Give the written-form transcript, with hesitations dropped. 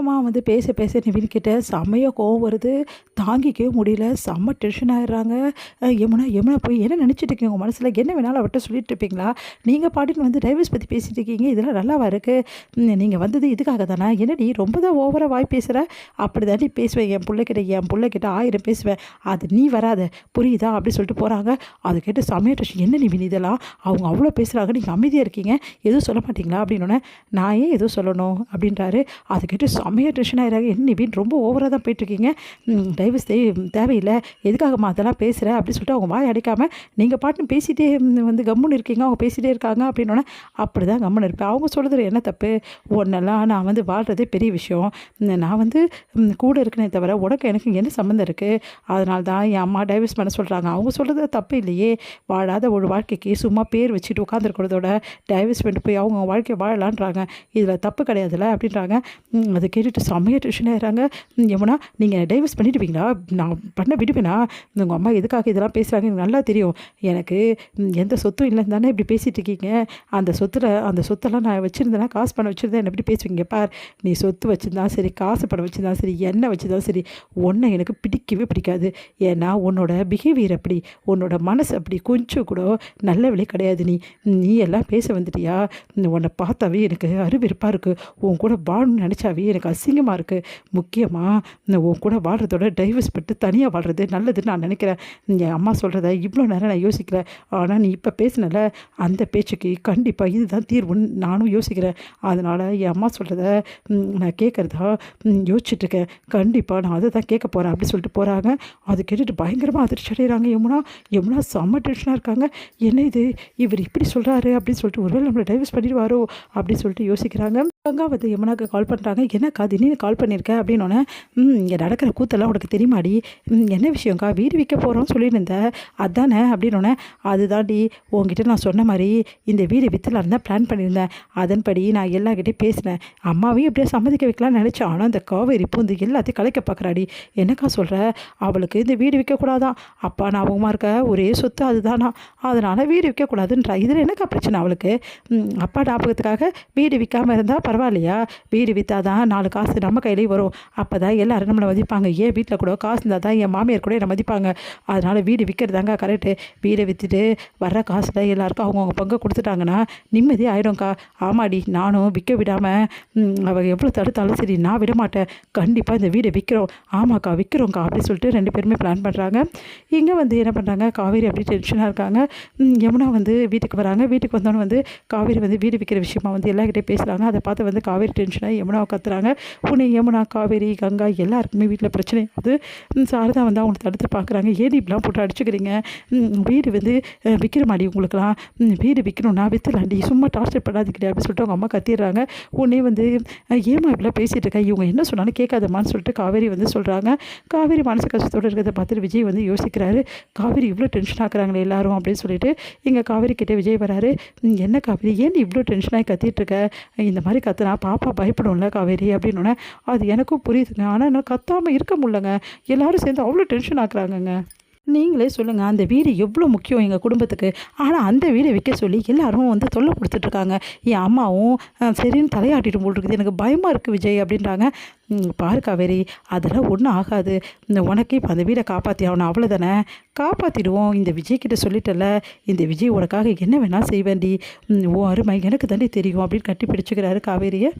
அப்புறமா வந்து பேச பேச நிவின் கிட்ட செம்மையா கோவம் வருது. தாங்கிக்கவே முடியல. செம்ம டென்ஷன் ஆயிடுறாங்க. யமுனா யமுனா போய் என்ன நினச்சிட்டு இருக்கீங்க உங்கள் மனசில்? என்ன வேணாலும் அவர்கிட்ட சொல்லிட்டு இருப்பீங்களா? நீங்கள் பாட்டுன்னு வந்து டைவர்ஸ் பற்றி பேசிட்டு இருக்கீங்க. இதெல்லாம் நல்லாவா இருக்குது? நீங்கள் வந்தது இதுக்காக தானா? என்னடி ரொம்ப தான் ஓவராக வாய் பேசுகிற? அப்படி தாண்டி பேசுவேன் என் பிள்ளைகிட்ட 1000 பேசுவேன். அது நீ வராத, புரியுதா? அப்படி சொல்லிட்டு போகிறாங்க. அதை கேட்டு செம்மையா டென்ஷன். என்ன நிவின் இதெல்லாம்? அவங்க அவ்வளோ பேசுகிறாங்க, நீங்கள் அமைதியாக இருக்கீங்க, எதுவும் சொல்ல மாட்டீங்களா? அப்படின்னோடனே நான் ஏன் எதுவும் சொல்லணும் அப்படின்றாரு. அதை கேட்டு செம்மையாக டென்ஷன் ஆகிறாங்க. என்ன நிவின் ரொம்ப ஓவராக தான் போயிட்டுருக்கீங்க, டைவர்ஸ் தேவையில்லை, எதுக்காகம்மா அதெல்லாம் பேசுகிற அப்படின்னு சொல்லிட்டு அவங்க வாய் அடைக்காமல் நீங்கள் பாட்டுன்னு பேசிகிட்டே வந்து கம்முன்னு இருக்கீங்க. அவங்க பேசிகிட்டே இருக்காங்க அப்படின்னோடனே அப்படி தான் கம்முன்னு இருப்பேன். அவங்க சொல்கிறது என்ன தப்பு? ஒன்றெல்லாம் நான் வந்து வாழ்கிறதே பெரிய விஷயம். நான் வந்து கூட இருக்கனே தவிர உனக்கு எனக்கு என்ன சம்மந்தம் இருக்குது? அதனால தான் என் அம்மா டைவர்ஸ் பண்ண சொல்கிறாங்க. அவங்க சொல்கிறது தப்பு இல்லையே. வாழாத ஒரு வாழ்க்கைக்கு சும்மா பேர் வச்சுட்டு உட்காந்துருக்கிறதோட டைவர்ஸ் பண்ணிட்டு போய் அவங்க வாழ்க்கையை வாழலான்றாங்க. இதில் தப்பு கிடையாதுல்ல அப்படின்றாங்க. அதை கேட்டுட்டு செம்மையாக டென்ஷன் ஆகிறாங்க. யமுனா நீங்கள் டைவர்ஸ் பண்ணிடுவீங்களா? நான் பண்ண விடுவேனா? உங்கள் அம்மா எதுக்காக இதெல்லாம் பேசுகிறாங்க எனக்கு நல்லா தெரியும். எனக்கு எந்த சொத்தும் இல்லைன்னு தானே இப்படி பேசிகிட்டு இருக்கீங்க. அந்த சொத்தெல்லாம் நான் வச்சுருந்தேன்னா, காசு பணம் வச்சுருந்தேன், என்ன எப்படி பேசுவீங்க பார். நீ சொத்து வச்சுருந்தா சரி, காசு பணம் வச்சுருந்தா சரி, எண்ணெய் வச்சுருந்தா சரி, ஒன்றை எனக்கு பிடிக்கவே பிடிக்காது. ஏன்னா உன்னோட பிஹேவியர் அப்படி, உன்னோட மனசு அப்படி, கொஞ்சம் கூட நல்ல விலை கிடையாது. நீ எல்லாம் பேச வந்துட்டியா? உன்னை பார்த்தாவே எனக்கு அருவெறுப்பாக இருக்குது. உன் கூட வாழணும்னு நினச்சாவே எனக்கு அசிங்கமாக இருக்குது. முக்கியமாக உன் கூட வாழ்கிறதோட டைவர்ஸ் பட்டு தனியாக வாழ்கிறது நல்லதுன்னு நான் நினைக்கிறேன். என் அம்மா சொல்கிறத இவ்வளோ நேரம் நான் யோசிக்கல. ஆனால் நீ இப்போ பேசினல, அந்த பேச்சுக்கு கண்டிப்பாக இதுதான் தீர்வுன்னு நானும் யோசிக்கிறேன். அதனால் என் அம்மா சொல்கிறத நான் கேட்குறதா யோசிச்சுட்ருக்கேன். கண்டிப்பாக நான் அதை தான் கேட்க போகிறேன் அப்படி சொல்லிட்டு போகிறாங்க. அதை கேட்டுட்டு பயங்கரமாக அதிர்ச்சி அடைகிறாங்க. யமுனா செம்ம டென்ஷனாக இருக்காங்க. என்ன இது, இவர் இப்படி சொல்கிறாரு அப்படின்னு சொல்லிட்டு ஒருவேளை நம்மளை டைவர்ஸ் பண்ணிடுவாரோ அப்படின்னு சொல்லிட்டு யோசிக்கிறாங்க. அங்கே வந்து யமுனாக்கு கால் பண்ணுறாங்க. என்னக்கா திடீர்னு கால் பண்ணியிருக்க அப்படின்னோடனே, இங்கே நடக்கிற கூத்தெல்லாம் உனக்கு தெரியுமாடி? என்ன விஷயங்க்கா? வீடு விற்க போகிறோம் சொல்லியிருந்தேன் அதானே அப்படின்னோடனே, அதுதாண்டி உங்ககிட்ட நான் சொன்ன மாதிரி இந்த வீடு விற்றலாம் தான் பிளான் பண்ணியிருந்தேன். அதன்படி நான் எல்லார்கிட்டையும் பேசினேன். அம்மாவையும் எப்படியா சம்மதிக்க வைக்கலாம்னு நினச்சேன். ஆனால் இந்த காவேரி பூந்து எல்லாத்தையும் கலைக்க பார்க்குறாடி. என்னக்கா சொல்கிற? அவளுக்கு இந்த வீடு விற்கக்கூடாதான். அப்பா ஞாபகமாக இருக்க ஒரே சொத்து அதுதானா, அதனால் வீடு விற்கக்கூடாதுன்றா. இதில் என்னக்கா பிரச்சனை அவளுக்கு? அப்பா ஞாபகத்துக்காக வீடு விற்காமல் இருந்தால் பரவாயில்லையா? வீடு விற்றாதான் 4 காசு நம்ம கையிலேயே வரும். அப்போ தான் எல்லோரும் நம்மளை மதிப்பாங்க. ஏன் வீட்டில் கூட காசு இருந்தால் தான் என் மாமியார் கூட என்னை மதிப்பாங்க. அதனால் வீடு விற்கிறதாங்க கரெக்டு. வீடை விற்றுட்டு வர்ற காசில் எல்லாருக்கும் அவங்கவுங்க பங்கு கொடுத்துட்டாங்கன்னா நிம்மதி ஆகிடும்க்கா. ஆமாடி, நானும் விற்க விடாமல் அவள் எவ்வளோ தடுத்தாலும் சரி நான் விட மாட்டேன். கண்டிப்பாக இந்த வீடை விற்கிறோம். ஆமாக்கா விற்கிறோங்க்கா அப்படி சொல்லிட்டு 2 பேருமே பிளான் பண்ணுறாங்க. இங்கே வந்து என்ன பண்ணுறாங்க, காவேரி அப்படி டென்ஷனாக இருக்காங்க. யமுனா வந்து வீட்டுக்கு வராங்க. வீட்டுக்கு வந்தோன்னு வந்து காவேரி வந்து வீடு விற்கிற விஷயமா வந்து எல்லாருக்கிட்டே பேசுகிறாங்க. அதை பார்த்து வந்து காவேரி டென்ஷனாக யமுனாவை கத்துறாங்க. உன்னை யமுனா, காவேரி, கங்கா எல்லாருக்குமே வீட்டில் பிரச்சனை ஆகுது. சாரதா வந்து அவங்க தடுத்து பார்க்குறாங்க. ஏடி இப்படிலாம் போட்டு அடிச்சுக்கிறீங்க? வீடு வந்து விற்கிற மாதிரி உங்களுக்குலாம் வீடு விற்கணும்னா விற்றுலாண்டி, சும்மா டார்ச்சர் பண்ணாதீங்க அப்படின்னு சொல்லிட்டு அவங்க அம்மா கத்திடுறாங்க. உடனே வந்து ஏமா இப்படிலாம் பேசிகிட்டு இருக்கா, இவங்க என்ன சொன்னாலும் கேட்காதம்மான்னு சொல்லிட்டு காவேரி வந்து சொல்கிறாங்க. காவேரி மனசு கஷ்டத்தோடு இருக்கிறத பார்த்துட்டு விஜய் வந்து யோசிக்கிறாரு. காவேரி இவ்வளோ டென்ஷன் ஆக்குறாங்களே எல்லாரும் அப்படின்னு சொல்லிட்டு இங்கே காவேரி கிட்டே விஜய் வராரு. என்ன காவேரி, ஏன் இவ்வளோ டென்ஷனாகி கத்திட்டு இருக்க? இந்த மாதிரி கத்துனா பாப்பா பயப்படும்ல காவேரி அப்படின்னோடனே, அது எனக்கும் புரியுதுங்க, ஆனால் நான் கத்தாமல் இருக்க முடியலங்க. எல்லாரும் சேர்ந்து அவ்வளோ டென்ஷன் ஆக்குறாங்கங்க. நீங்களே சொல்லுங்கள், அந்த வீடு எவ்வளோ முக்கியம் எங்கள் குடும்பத்துக்கு. ஆனால் அந்த வீடை விற்க சொல்லி எல்லாரும் வந்து தொல்லை கொடுத்துட்ருக்காங்க. என் அம்மாவும் சரின்னு தலையாட்டிட்டு போல் இருக்குது. எனக்கு பயமாக இருக்குது விஜய் அப்படின்றாங்க. பாரு காவேரி, அதெல்லாம் ஒன்றும் ஆகாது. உனக்கு இப்போ அந்த வீடை காப்பாற்றி ஆகணும், அவ்வளோதானே? காப்பாற்றிடுவோம். இந்த விஜய்கிட்ட சொல்லிட்டல, இந்த விஜய் உனக்காக என்ன வேணால் செய்வேண்டி. ஓ அருமை எனக்கு தாண்டி தெரியும் அப்படின்னு கட்டி பிடிச்சிக்கிறாரு காவேரியை.